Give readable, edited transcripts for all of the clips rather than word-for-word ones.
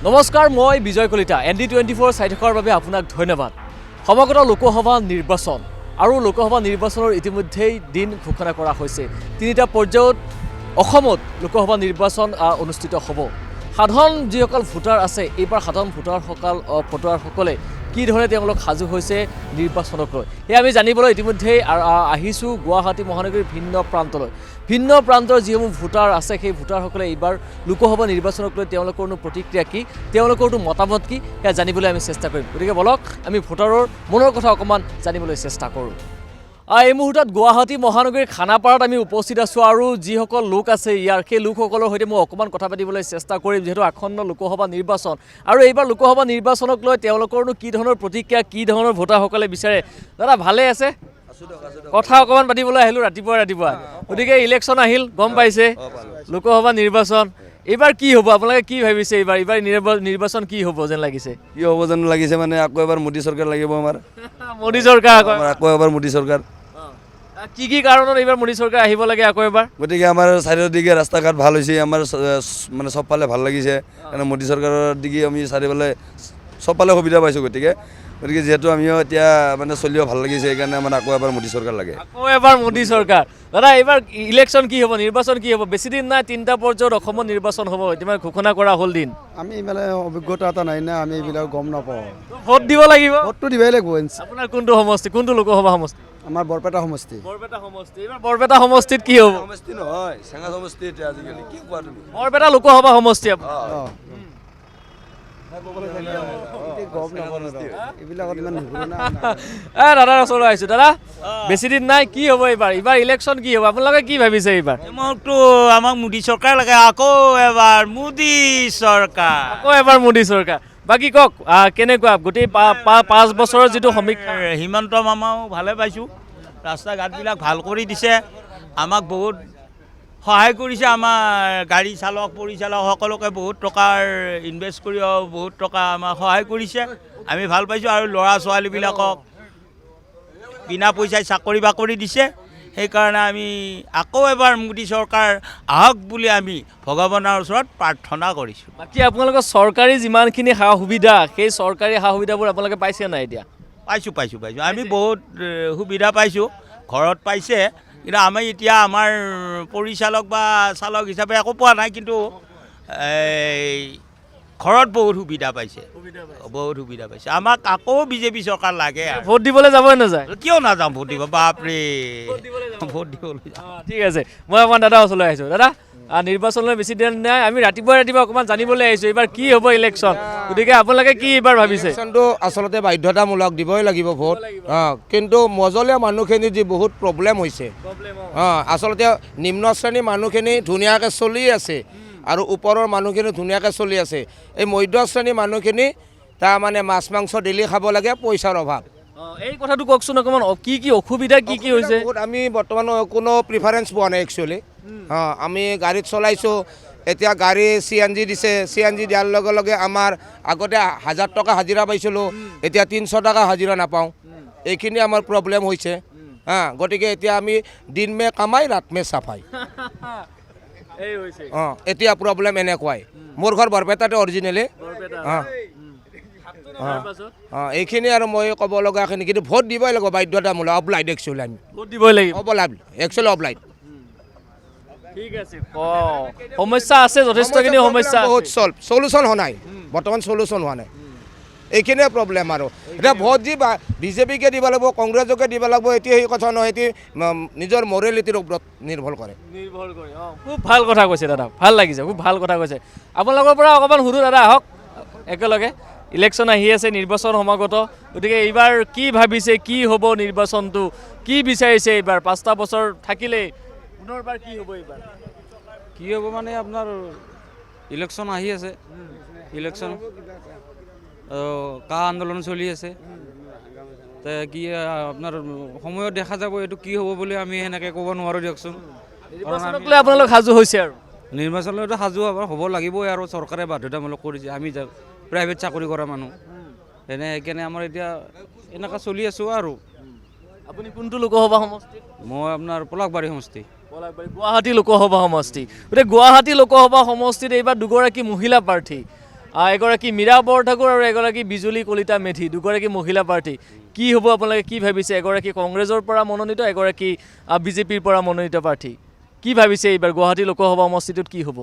নমস্কাৰ, মই বিজয় কলিতা। ND24 চাই থকাৰ বাবে আপোনাক ধন্যবাদ। সমাগত লোকসভা নিৰ্বাচন আৰু লোকসভা নিৰ্বাচনৰ ইতিমধ্যেই দিন ঘোষণা কৰা হৈছে। তিনিটা পৰ্যায়ত অসমত লোকসভা নিৰ্বাচন অনুষ্ঠিত হ'ব। সাধাৰণ যিসকল ভোটাৰ আছে, এইবাৰ সাধাৰণ ভোটাৰসকলে কি ধৰণে তেওঁলোক সাজু হৈছে নিৰ্বাচনক লৈ, সেয়া আমি জানিবলৈ ইতিমধ্যেই আহিছোঁ গুৱাহাটী মহানগৰীৰ ভিন্ন প্ৰান্তৰ যিসমূহ ভোটাৰ আছে, সেই ভোটাৰসকলে এইবাৰ লোকসভা নিৰ্বাচনক লৈ তেওঁলোকৰনো প্ৰতিক্ৰিয়া কি, তেওঁলোকৰতো মতামত কি, সেয়া জানিবলৈ আমি চেষ্টা কৰিম। গতিকে বলক আমি ভোটাৰৰ মনৰ কথা অকণমান জানিবলৈ চেষ্টা কৰোঁ। এই মুহূৰ্তত গুৱাহাটী মহানগৰীৰ খানাপাৰাত আমি উপস্থিত আছোঁ আৰু যিসকল লোক আছে ইয়াৰ, সেই লোকসকলৰ সৈতে মই অকণমান কথা পাতিবলৈ চেষ্টা কৰিম, যিহেতু আসন্ন লোকসভা নিৰ্বাচন আৰু এইবাৰ লোকসভা নিৰ্বাচনক লৈ তেওঁলোকৰনো কি ধৰণৰ প্ৰতিক্ৰিয়া, কি ধৰণৰ ভোটাৰসকলে বিচাৰে। দাদা ভালে আছে? কথা অকণমান পাতিবলৈ আহিলোঁ ৰাতিপুৱা। গতিকে ইলেকশ্যন আহিল, গম পাইছে, লোকসভা নিৰ্বাচন এইবাৰ কি হ'ব, আপোনালোকে কি ভাবিছে? এইবাৰ নিৰ্বাচন কি হ'ব যেন লাগিছে? কি হ'ব যেন লাগিছে মানে আকৌ এবাৰ মোদী চৰকাৰ লাগিব আমাৰ। মোদী চৰকাৰ আকৌ এবাৰ মোদী চৰকাৰ। কি কাৰণত এইবাৰ মোদী চৰকাৰ আহিব লাগে আকৌ এবাৰ? গতিকে আমাৰ চাৰিওদিকে ৰাস্তা ঘাট ভাল হৈছে, আমাৰ মানে চবফালে ভাল লাগিছে, কাৰণে মোদী চৰকাৰৰ দিকে আমি চাৰিওফালে চবফালে সুবিধা পাইছোঁ। গতিকে যিহেতু আমিও এতিয়া মানে চলিও ভাল লাগিছে, সেইকাৰণে আমাৰ আকৌ এবাৰ মোদী চৰকাৰ লাগে। আকৌ এবাৰ মোদী চৰকাৰ। দাদা এইবাৰ ইলেকশ্যন কি হ'ব, নিৰ্বাচন কি হ'ব? বেছি দিন নাই, তিনিটা পৰ্যায়ত অসমত নিৰ্বাচন হ'ব, এতিয়া ঘোষণা কৰা হ'ল দিন। আমি মানে অভিজ্ঞতা এটা নাই না, আমি এইবিলাক গম নাপাওঁ। ভোট দিব লাগিব? ভোটটো দিবই লাগিব। আপোনাৰ কোনটো সমষ্টি, কোনটো লোকসভা সমষ্টি? আমাৰ বৰপেটা সমষ্টি। এইবাৰ বৰপেটা সমষ্টিত কি হ'ব? সমষ্টি নহয়, চেঙা সমষ্টি এতিয়া আজিকালি কি কোৱা তুমি? বৰপেটা লোকসভা সমষ্টি। দাদাৰ ওচৰলৈ আহিছোঁ। দাদা বেছি দিন নাই, কি হ'ব এইবাৰ ইলেকশ্যন কি হ'ব, আপোনালোকে কি ভাবিছে? এইবাৰ আমাক মোদী চৰকাৰ লাগে, আকৌ এবাৰ মোদী চৰকাৰ। বাকী কওক কেনেকুৱা গোটেই 5 বছৰৰ যিটো সমীক্ষা? হিমন্ত মামাও ভালে পাইছোঁ, ৰাস্তা ঘাটবিলাক ভাল কৰি দিছে, আমাক বহুত সহায় কৰিছে। আমাৰ গাড়ী চালক পৰিচালক সকলোকে বহুত টকাৰ ইনভেষ্ট কৰি বহুত টকা আমাক সহায় কৰিছে, আমি ভাল পাইছোঁ। আৰু ল'ৰা ছোৱালীবিলাকক বিনা পইচাই চাকৰি বাকৰি দিছে, সেইকাৰণে আমি আকৌ এবাৰ মোদী চৰকাৰ আহক বুলি আমি ভগৱানৰ ওচৰত প্ৰাৰ্থনা কৰিছোঁ। বাকী আপোনালোকৰ চৰকাৰী যিমানখিনি সা সুবিধা, সেই চৰকাৰী সা সুবিধাবোৰ আপোনালোকে পাইছে নাই? এতিয়া পাইছোঁ। আমি বহুত সুবিধা পাইছোঁ, ঘৰত পাইছে, কিন্তু আমি এতিয়া আমাৰ পৰিচালক বা চালক হিচাপে একো পোৱা নাই, কিন্তু ঘৰত বহুত সুবিধা পাইছে। আমাক আকৌ বিজেপি চৰকাৰ লাগে। ভোট দিবলৈ যাবই নাযায়? কিয় নাযাম ভোট দিব, বাপৰে ভোট দিবলৈ। ঠিক আছে, মই অকণমান দাদাৰ ওচৰলৈ আহিছোঁ। দাদা নিৰ্বাচনলৈ বেছি দিন নাই, আমি ৰাতিপুৱা অকণমান জানিবলৈ আহিছোঁ এইবাৰ কি হ'ব ইলেকশ্যন, গতিকে আপোনালোকে কি এইবাৰ ভাবিছে? ইলেকশ্যনটো আচলতে বাধ্যতামূলক, দিবই লাগিব ভোট। কিন্তু মজলীয়া মানুহখিনি যি বহুত প্ৰব্লেম হৈছে, আচলতে নিম্ন শ্ৰেণীৰ মানুহখিনি ধুনীয়াকৈ চলি আছে আৰু ওপৰৰ মানুহখিনি ধুনীয়াকৈ চলি আছে। এই মধ্য শ্ৰেণীৰ মানুহখিনি তাৰমানে মাছ মাংস ডেইলি খাব লাগে, পইচাৰ অভাৱ। এই কথাটো কওকচোন অকণমান, কি অসুবিধা কি হৈছে? আমি বৰ্তমান কোনো প্ৰিফাৰেঞ্চ পোৱা নাই একচুৱেলি। আমি গাড়ীত চলাইছোঁ, এতিয়া গাড়ী CNG দিছে, CNG দিয়াৰ লগে লগে আমাৰ আগতে 1000 টকা হাজিৰা পাইছিলোঁ, এতিয়া 300 টকা হাজিৰা নাপাওঁ। এইখিনি আমাৰ প্ৰব্লেম হৈছে। গতিকে এতিয়া আমি দিন মে কামাই ৰাত মে চাফাই। এতিয়া প্ৰব্লেম এনেকুৱাই। মোৰ ঘৰ বৰপেটাতে অৰিজিনেলি। এইখিনি আৰু মই ক'ব লগাখিনি, কিন্তু ভোট দিবই লাগিব বাধ্যতামূলক, অবলাইড একচুৱেলি। আমি ভোট দিবই লাগিব, একচুৱেলি অবলাইড। ঠিক আছে, সমস্যা আছে যথেষ্টখিনি সমস্যা, বহুত চলুচন হোৱা নাই, বৰ্তমান চলুচন হোৱা নাই। এইখিনিয়ে প্ৰব্লেম। আৰু এতিয়া ভোট যি বিজেপিকে দিব লাগিব, কংগ্ৰেছকে দিব লাগিব, এতিয়া সেই কথা নহয়, এতিয়া নিজৰ মৰেলিটিৰ ওপৰত নিৰ্ভৰ কৰে। খুব ভাল কথা কৈছে দাদা, ভাল লাগিছে, খুব ভাল কথা কৈছে। আপোনালোকৰ পৰা অকণমান সুধোঁ দাদা, আহক একেলগে। ইলেকশ্যন আহি আছে, নিৰ্বাচন সমাগত, গতিকে এইবাৰ কি ভাবিছে, কি হ'ব নিৰ্বাচনটো, কি বিচাৰিছে এইবাৰ? 5টা বছৰ থাকিলেই পুনৰবাৰ কি হ'ব এইবাৰ? কি হ'ব মানে আপোনাৰ ইলেকশ্যন আহি আছে, ইলেকশ্যন কা আন্দোলন চলি আছে, কি আপোনাৰ সময়ত দেখা যাব এইটো কি হ'ব বুলি আমি সেনেকৈ ক'ব নোৱাৰোঁ দিয়কচোন। নিৰ্বাচনক লৈ আপোনালোক সাজু হৈছে? আৰু নিৰ্বাচনলৈতো সাজু হ'ব লাগিবই, আৰু চৰকাৰে বাধ্যতামূলক কৰিছে, আমি প্ৰাইভেট চাকৰি কৰা মানুহ সেইকাৰণে আমাৰ এতিয়া এনেকুৱা চলি আছোঁ। আৰু আপুনি কোনটো লোকসভা সমষ্টি? মই আপোনাৰ পলাশবাৰী সমষ্টি। গুৱাহাটী লোকসভা সমষ্টি। গতিকে গুৱাহাটী লোকসভা সমষ্টিত এইবাৰ দুগৰাকী মহিলা প্ৰাৰ্থী এগৰাকী মীৰা বৰঠাকুৰ আৰু এগৰাকী বিজুলী কলিতা মেধি, দুগৰাকী মহিলা প্ৰাৰ্থী। কি হ'ব আপোনালোকে কি ভাবিছে? এগৰাকী কংগ্ৰেছৰ পৰা মনোনীত, এগৰাকী বিজেপিৰ পৰা মনোনীত প্ৰাৰ্থী। কি ভাবিছে এইবাৰ গুৱাহাটী লোকসভা সমষ্টিটোত কি হ'ব?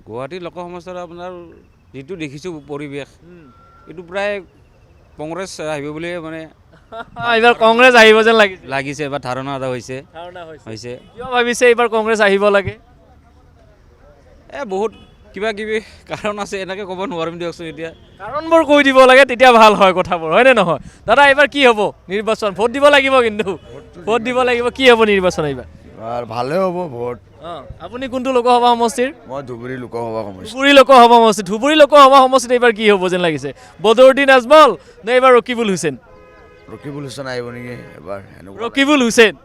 গুৱাহাটী লোক সমষ্টিত আপোনাৰ যিটো দেখিছোঁ পৰিৱেশ, এইটো প্ৰায় কংগ্ৰেছ আহিব বুলি মানে এইবাৰ কংগ্ৰেছ আহিব যেন লাগিছে বা ধাৰণা এটা হৈছে। কিয় ভাবিছে এইবাৰ কংগ্ৰেছ আহিব লাগে? বহুত কিবা কিবি কাৰণ আছে, এনেকৈ ক'ব নোৱাৰিম দিয়কচোন এতিয়া। কাৰণবোৰ কৈ দিব লাগে, তেতিয়া ভাল হয় কথাবোৰ, হয়নে নহয়? দাদা এইবাৰ কি হ'ব নিৰ্বাচন? ভোট দিব লাগিব, কিন্তু ভোট দিব লাগিব। কি হ'ব নিৰ্বাচন এইবাৰ? ভালে হ'ব ভোট। আপুনি কোনটো লোকসভা সমষ্টিৰ? মই ধুবুৰী লোকসভা সমষ্টি। ধুবুৰী লোকসভা সমষ্টি। ধুবুৰী লোকসভা সমষ্টিত এইবাৰ কি হ'ব যেন লাগিছে? বদৰুদ্দিন আজমল নে এইবাৰ ৰকিবুল হুছেইন? ৰকিবুল হুছেইন আহিব নেকি এবাৰ? ৰকিবুল হুছেইন।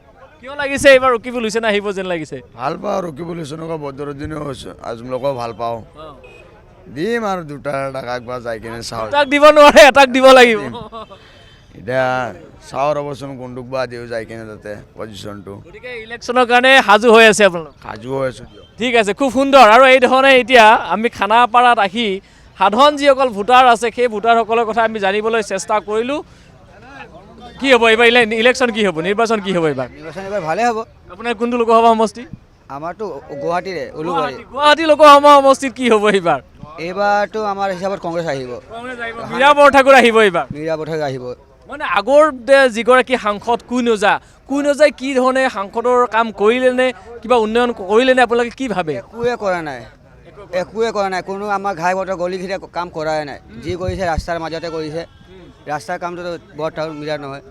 কিয় লাগিছে এইবাৰ ৰকিবুল হুছেইন আহিব যেন লাগিছে? ভাল পাওঁ ৰকিবুল হুছেইনকো, বদৰুদ্দিন আজমলকো ভাল পাওঁ। দিম আৰু দুটা এটা কাকবা যাই কিনে চাওঁ। এটাক দিব নোৱাৰে, এটাক দিব লাগিব। এতিয়া চাওঁ ৰ'বচোন কোনটোক বা দিওঁ যাই কিনে তাতে পজিশ্যনটো। গতিকে ইলেকশ্যনৰ কাৰণে সাজু হৈ আছে আপোনালোক? সাজু হৈ আছোঁ দিয়ক। ঠিক আছে, খুব সুন্দৰ। আৰু এই ধৰণে এতিয়া আমি খানাপাৰাত আহি সাধাৰণ যিসকল ভোটাৰ আছে সেই ভোটাৰসকলৰ কথা আমি জানিবলৈ চেষ্টা কৰিলোঁ। কি হ'ব এইবাৰ ইলেকশ্যন? কি হ'ব নিৰ্বাচন? কি হ'ব এইবাৰ? নিৰ্বাচন এইবাৰ ভালেই হ'ব। আপোনাৰ কোনটো লোকসভা সমষ্টি? আমাৰতো গুৱাহাটীৰে উলুবাৰী। গুৱাহাটী লোকসভা সমষ্টিত কি হ'ব এইবাৰ? এইবাৰতো আমাৰ হিচাপত কংগ্ৰেছ আহিব। মীৰা বৰঠাকুৰ আহিব এইবাৰ। মীৰা বৰঠাকুৰ আহিব। মানে আগৰ যিগৰাকী সাংসদ কুইনজাই কি ধৰণে সাংসদৰ কাম কৰিলে নে কিবা উন্নয়ন কৰিলে নে আপোনালোকে কি ভাবে? একোৱে কৰা নাই। কোনো আমাৰ ঘাই পথৰ গলিখিতে কাম কৰাই নাই। যি কৰিছে ৰাস্তাৰ মাজতে কৰিছে। ৰাস্তাৰ কামটোতো বৰঠাকুৰ মীৰা নহয়।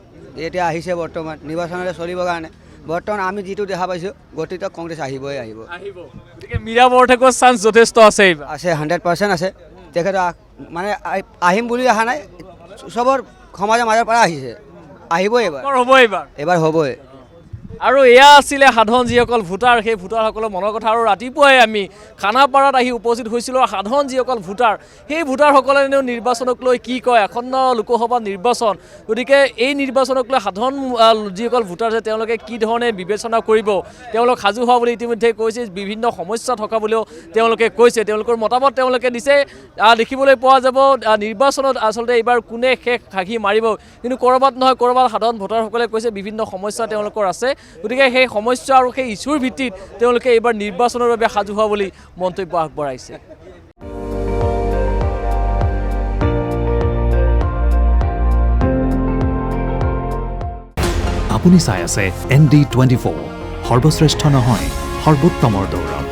এতিয়া আহিছে বৰ্তমান নিৰ্বাচনলৈ চলিবৰ কাৰণে। বৰ্তমান আমি যিটো দেখা পাইছোঁ গতিকে কংগ্ৰেছ আহিবই আহিব। গতিকে মীৰা বৰঠাকুৰৰ চান্স যথেষ্ট আছে এইবাৰ? আছে, 100% আছে। তেখেত মানে আহিম বুলি অহা নাই, চবৰ সমাজৰ মাজৰ পৰা আহিছে। আহিবই হ'ব এইবাৰ হ'বই। আৰু এয়া আছিলে সাধাৰণ যিসকল ভোটাৰ, সেই ভোটাৰসকলৰ মনৰ কথা। আৰু ৰাতিপুৱাই আমি খানাপাৰাত আহি উপস্থিত হৈছিলোঁ। সাধাৰণ যিসকল ভোটাৰ, সেই ভোটাৰসকলেও নিৰ্বাচনক লৈ কি কয়? আসন্ন লোকসভা নিৰ্বাচন, গতিকে এই নিৰ্বাচনক লৈ সাধাৰণ যিসকল ভোটাৰ আছে তেওঁলোকে কি ধৰণে বিবেচনা কৰিব, তেওঁলোক সাজু হোৱা বুলি ইতিমধ্যে কৈছে। বিভিন্ন সমস্যা থকা বুলিও তেওঁলোকে কৈছে। তেওঁলোকৰ মতামত তেওঁলোকে দিছে। দেখিবলৈ পোৱা যাব নিৰ্বাচনত আচলতে এইবাৰ কোনে শেষ সাক্ষী মাৰিব, কিন্তু ক'ৰবাত নহয় ক'ৰবাত সাধাৰণ ভোটাৰসকলে কৈছে বিভিন্ন সমস্যা তেওঁলোকৰ আছে। গতিকে সেই সমস্যা আৰু সেই ইছ্যুৰ ভিত্তিত তেওঁলোকে এইবাৰ নিৰ্বাচনৰ বাবে সাজু হোৱা বুলি মন্তব্য আগবঢ়াইছে। আপুনি চাই আছে ND24, সৰ্বশ্ৰেষ্ঠ নহয় সৰ্বোত্তমৰ দৌৰ।